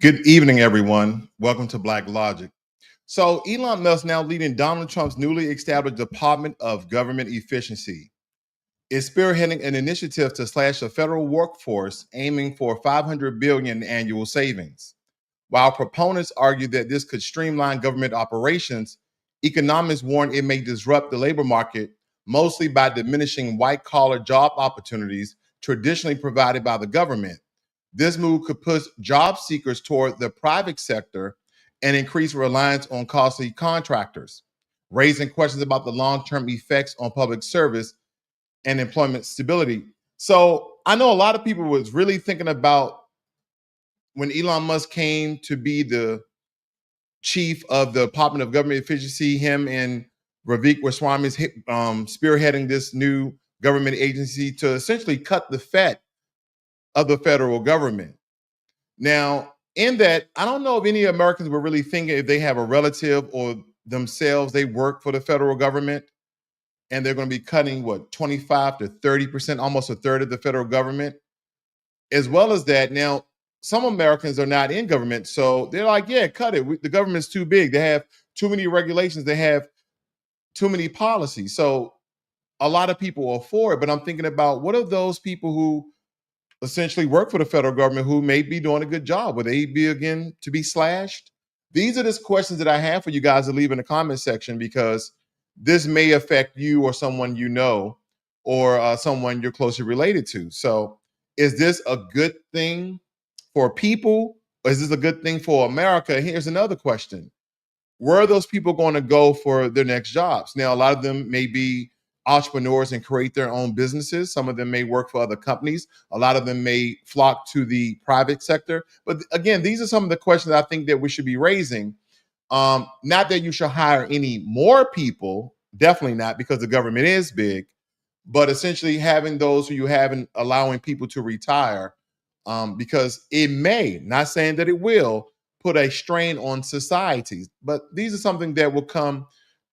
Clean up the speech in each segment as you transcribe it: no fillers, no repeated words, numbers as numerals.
Good evening, everyone. Welcome to Blacklogic. So, Elon Musk, now leading Donald Trump's newly established Department of Government Efficiency, is spearheading an initiative to slash the federal workforce, aiming for 500 billion in annual savings. While proponents argue that this could streamline government operations, economists warn it may disrupt the labor market, mostly by diminishing white-collar job opportunities traditionally provided by the government. This move could push job seekers toward the private sector and increase reliance on costly contractors, raising questions about the long-term effects on public service and employment stability. So I know a lot of people was really thinking about when Elon Musk came to be the chief of the Department of Government Efficiency, him and Ravik Ramaswamy is spearheading this new government agency to essentially cut the fat of the federal government. Now, in that, I don't know if any Americans were really thinking if they have a relative or themselves, they work for the federal government and they're going to be cutting what, 25 to 30%, almost a third of the federal government. As well as that, now, some Americans are not in government. So they're like, yeah, cut it. The government's too big. They have too many regulations. They have too many policies. So a lot of people are for it. But I'm thinking about what of those people who essentially work for the federal government who may be doing a good job? Will they be again to be slashed? These are just questions that I have for you guys to leave in the comment section because this may affect you or someone you know or someone you're closely related to. So is this a good thing for people? Or is this a good thing for America? Here's another question. Where are those people going to go for their next jobs? Now, a lot of them may be entrepreneurs and create their own businesses. Some of them may work for other companies. A lot of them may flock to the private sector. But again, these are some of the questions I think that we should be raising. Not that you should hire any more people, definitely not, because the government is big, but essentially having those who you have and allowing people to retire, because it may, not saying that it will, put a strain on societies. But these are something that will come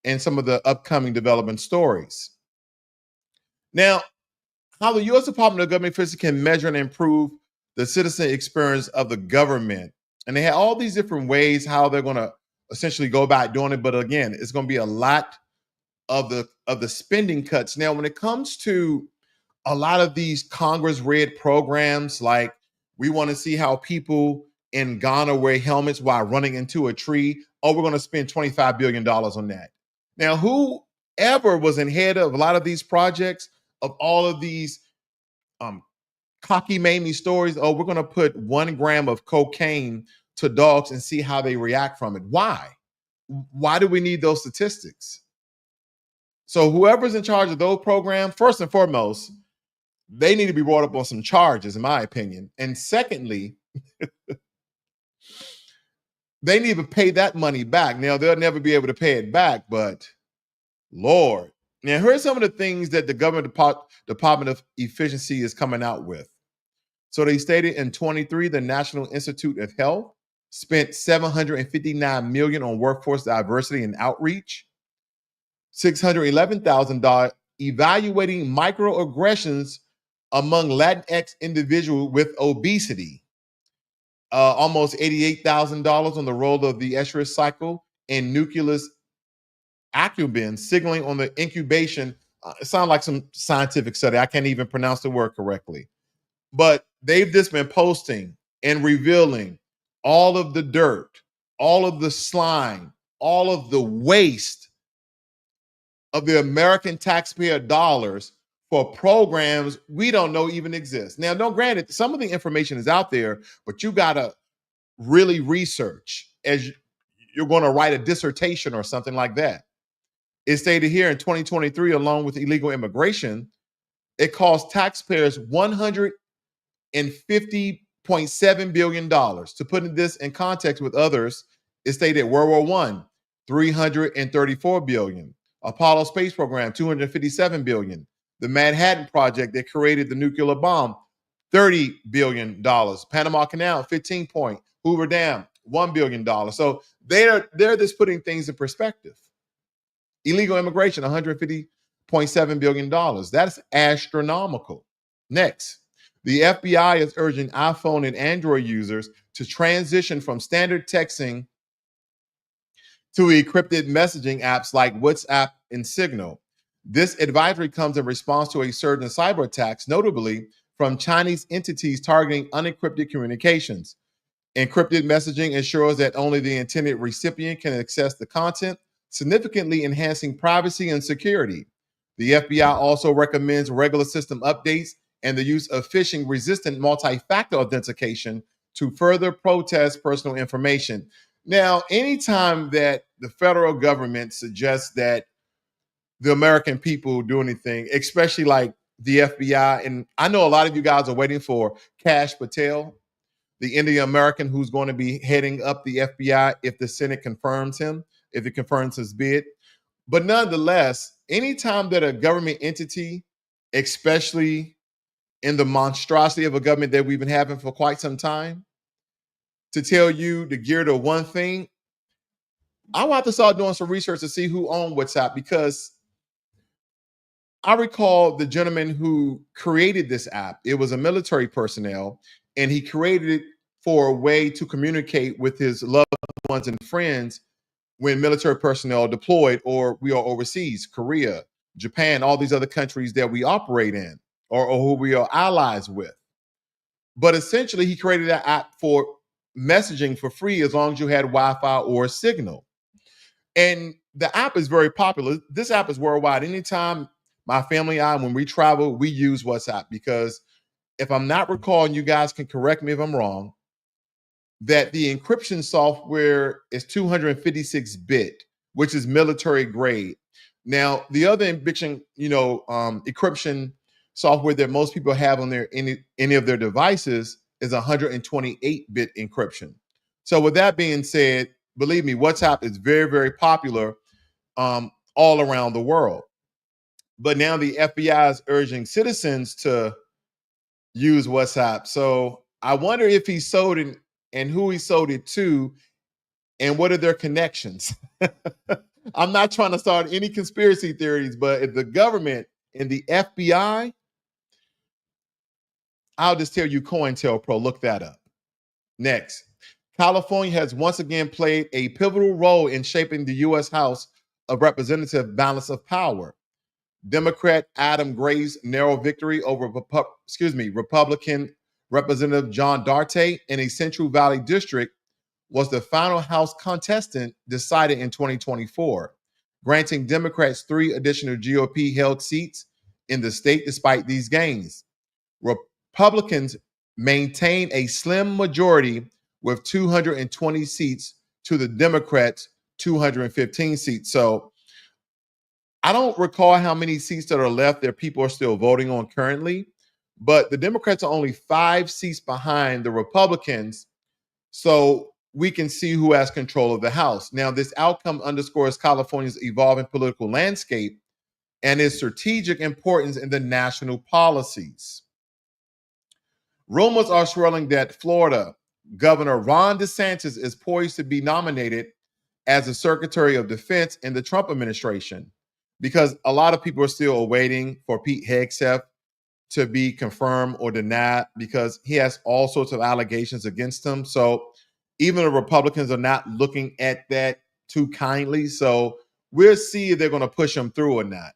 in some of the upcoming development stories. Now, how the U.S. Department of Government Efficiency can measure and improve the citizen experience of the government. And they have all these different ways how they're going to essentially go about doing it. But again, it's going to be a lot of the spending cuts. Now, when it comes to a lot of these Congress-read programs, like we want to see how people in Ghana wear helmets while running into a tree. Oh, we're going to spend $25 billion on that. Now, whoever was in head of a lot of these projects, of all of these cockamamie stories, oh, we're going to put 1 gram of cocaine to dogs and see how they react from it. Why? Why do we need those statistics? So whoever's in charge of those programs, first and foremost, they need to be brought up on some charges, in my opinion. And secondly, they need to pay that money back. Now, they'll never be able to pay it back, but Lord. Now, here's some of the things that the Government Department of Efficiency is coming out with. So they stated in 23, the National Institute of Health spent $759 million on workforce diversity and outreach, $611,000 evaluating microaggressions among Latinx individuals with obesity, almost $88,000 on the role of the estrous cycle and nucleus accumbens, signaling on the incubation. It sounds like some scientific study. I can't even pronounce the word correctly. But they've just been posting and revealing all of the dirt, all of the slime, all of the waste of the American taxpayer dollars for programs we don't know even exist. Now, don't granted, some of the information is out there, but you got to really research as you're going to write a dissertation or something like that. It stated here in 2023, along with illegal immigration, it cost taxpayers $150.7 billion. To put this in context with others, it stated World War I, $334 billion. Apollo space program, $257 billion. The Manhattan Project that created the nuclear bomb, $30 billion. Panama Canal, 15 point. Hoover Dam, $1 billion. So they're just putting things in perspective. Illegal immigration, $150.7 billion. That's astronomical. Next, The FBI is urging iPhone and Android users to transition from standard texting to encrypted messaging apps like WhatsApp and Signal. This advisory comes in response to a surge in cyber attacks, notably from Chinese entities targeting unencrypted communications. Encrypted messaging ensures that only the intended recipient can access the content, significantly enhancing privacy and security. The FBI also recommends regular system updates and the use of phishing resistant multi factor authentication to further protect personal information. Now, anytime that the federal government suggests that the American people do anything, especially like the FBI, and I know a lot of you guys are waiting for Kash Patel, the Indian American who's going to be heading up the FBI if the Senate confirms him, if it confirms his bid. But nonetheless, anytime that a government entity, especially in the monstrosity of a government that we've been having for quite some time, to tell you to gear to one thing, I will have to start doing some research to see who owned WhatsApp, because I recall the gentleman who created this app. It was a military personnel, and he created it for a way to communicate with his loved ones and friends when military personnel deployed or we are overseas, Korea, Japan, all these other countries that we operate in or who we are allies with. But essentially, he created that app for messaging for free as long as you had Wi-Fi or Signal. And the app is very popular. This app is worldwide. Anytime my family and I, when we travel, we use WhatsApp because if I'm not recalling, you guys can correct me if I'm wrong, that the encryption software is 256-bit, which is military grade. Now, the other encryption, encryption software that most people have on their any of their devices is 128-bit encryption. So with that being said, believe me, WhatsApp is very, very popular all around the world. But now the FBI is urging citizens to use WhatsApp. So I wonder if he sold it and who he sold it to and what are their connections. I'm not trying to start any conspiracy theories, but if the government and the FBI, I'll just tell you COINTELPRO, look that up. Next, California has once again played a pivotal role in shaping the U.S. House of Representatives balance of power. Democrat Adam Gray's narrow victory over Republican Representative John Darte in a Central Valley district was the final House contestant decided in 2024, granting Democrats 3 additional GOP-held seats in the state despite these gains. Republicans maintain a slim majority with 220 seats to the Democrats' 215 seats. So I don't recall how many seats that are left that people are still voting on currently, but the Democrats are only 5 seats behind the Republicans. So we can see who has control of the House. Now, this outcome underscores California's evolving political landscape and its strategic importance in the national policies. Rumors are swirling that Florida Governor Ron DeSantis is poised to be nominated as the Secretary of Defense in the Trump administration, because a lot of people are still waiting for Pete Hegseth to be confirmed or denied because he has all sorts of allegations against him. So even the Republicans are not looking at that too kindly. So we'll see if they're going to push him through or not.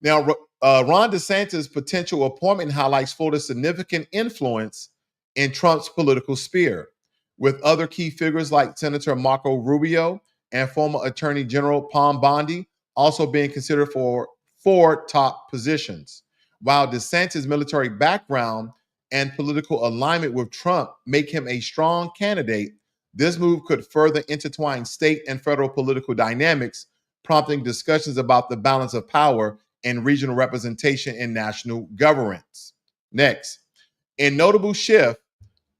Now, Ron DeSantis' potential appointment highlights Florida's significant influence in Trump's political sphere, with other key figures like Senator Marco Rubio and former Attorney General Pam Bondi also being considered for 4 top positions. While DeSantis' military background and political alignment with Trump make him a strong candidate, this move could further intertwine state and federal political dynamics, prompting discussions about the balance of power and regional representation in national governance. Next, in notable shift,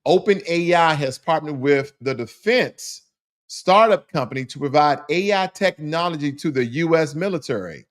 OpenAI has partnered with the defense startup company to provide AI technology to the U.S. military.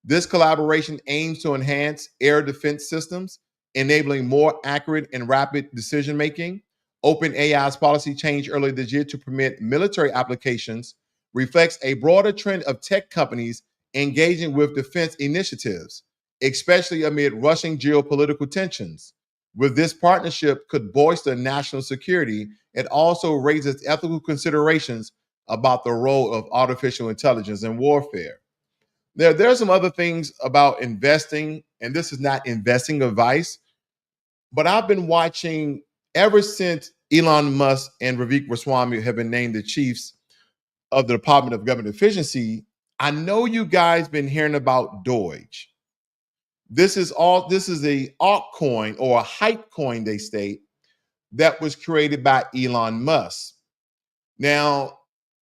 This collaboration aims to enhance air defense systems, enabling more accurate and rapid decision-making. OpenAI's policy change earlier this year to permit military applications reflects a broader trend of tech companies engaging with defense initiatives, especially amid rushing geopolitical tensions. With this partnership could bolster national security. It also raises ethical considerations about the role of artificial intelligence in warfare. There's some other things about investing, and this is not investing advice, but I've been watching ever since Elon Musk and Vivek Ramaswamy have been named the chiefs of the Department of Government Efficiency. I know you guys been hearing about Doge. This is a altcoin or a hype coin, they state, that was created by Elon Musk. Now,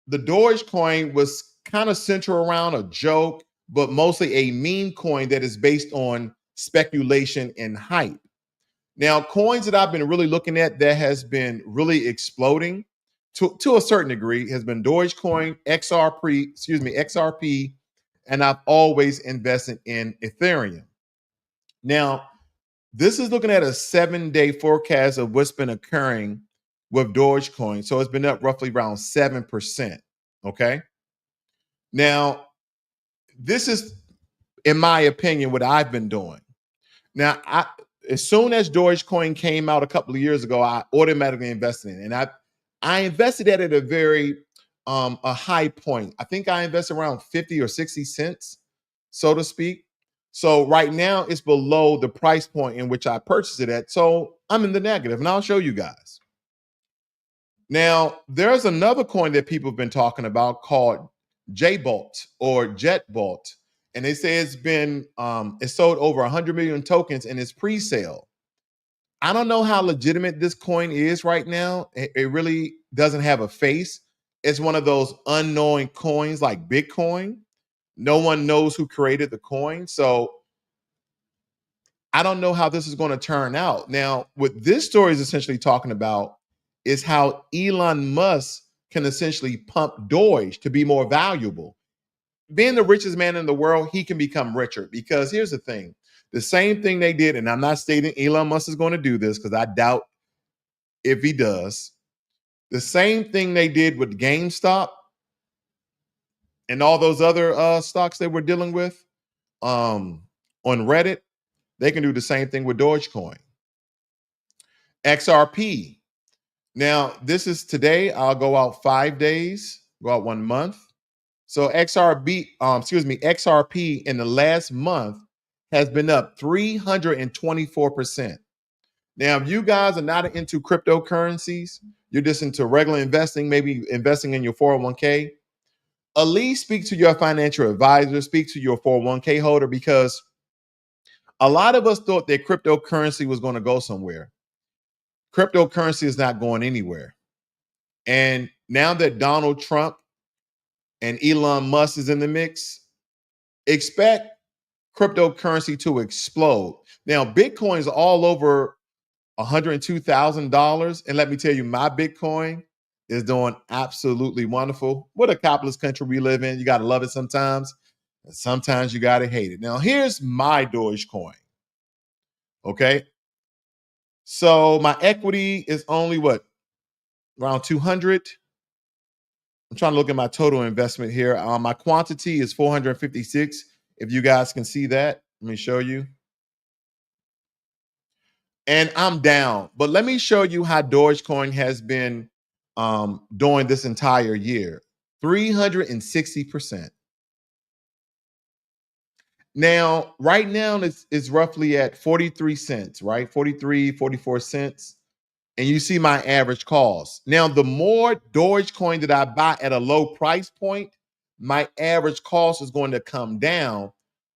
the Dogecoin was kind of centered around a joke, but mostly a meme coin that is based on speculation and hype. Now, coins that I've been really looking at that has been really exploding to a certain degree has been Dogecoin, XRP, and I've always invested in Ethereum. Now, this is looking at a 7-day forecast of what's been occurring with Dogecoin. So it's been up roughly around 7%. Okay. Now, this is, in my opinion, what I've been doing. Now, as soon as Dogecoin came out a couple of years ago, I automatically invested in it. And I invested at a very a high point. I think I invested around 50 or 60 cents, so to speak. So right now it's below the price point in which I purchased it at. So I'm in the negative, and I'll show you guys. Now, there's another coin that people have been talking about called JBolt or JetBolt. And they say it's sold over 100 million tokens in its pre-sale. I don't know how legitimate this coin is right now. It really doesn't have a face. It's one of those unknown coins like Bitcoin. No one knows who created the coin. So I don't know how this is going to turn out. Now, what this story is essentially talking about is how Elon Musk can essentially pump Doge to be more valuable. Being the richest man in the world, he can become richer, because here's the thing. The same thing they did, and I'm not stating Elon Musk is going to do this because I doubt if he does. The same thing they did with GameStop and all those other stocks they were dealing with on Reddit, they can do the same thing with Dogecoin. XRP. Now, this is today. I'll go out 5 days, go out 1 month. So XRP in the last month has been up 324%. Now, if you guys are not into cryptocurrencies, you're just into regular investing, maybe investing in your 401k, at least speak to your financial advisor, speak to your 401k holder, because a lot of us thought that cryptocurrency was going to go somewhere. Cryptocurrency is not going anywhere. And now that Donald Trump and Elon Musk is in the mix, expect cryptocurrency to explode. Now, Bitcoin's all over $102,000. And let me tell you, my Bitcoin is doing absolutely wonderful. What a capitalist country we live in. You got to love it sometimes, and sometimes you got to hate it. Now, here's my Dogecoin. Okay. So my equity is only around 200. I'm trying to look at my total investment here. My quantity is 456. If you guys can see that, let me show you. And I'm down. But let me show you how Dogecoin has been doing this entire year. 360%. Now, right now, it's roughly at 43 cents, right? 43, 44 cents. And you see my average cost. Now, the more Dogecoin that I buy at a low price point, my average cost is going to come down.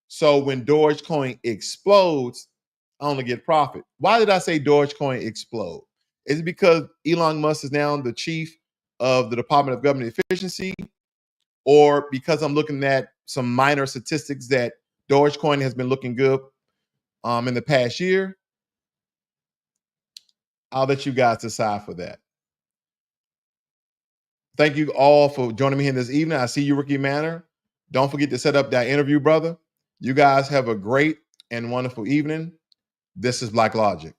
So when Dogecoin explodes, I only get profit. Why did I say Dogecoin explode? Is it because Elon Musk is now the chief of the Department of Government Efficiency, or because I'm looking at some minor statistics that Dogecoin has been looking good in the past year? I'll let you guys decide for that. Thank you all for joining me here this evening. I see you, Ricky Manor. Don't forget to set up that interview, brother. You guys have a great and wonderful evening. This is Blacklogic.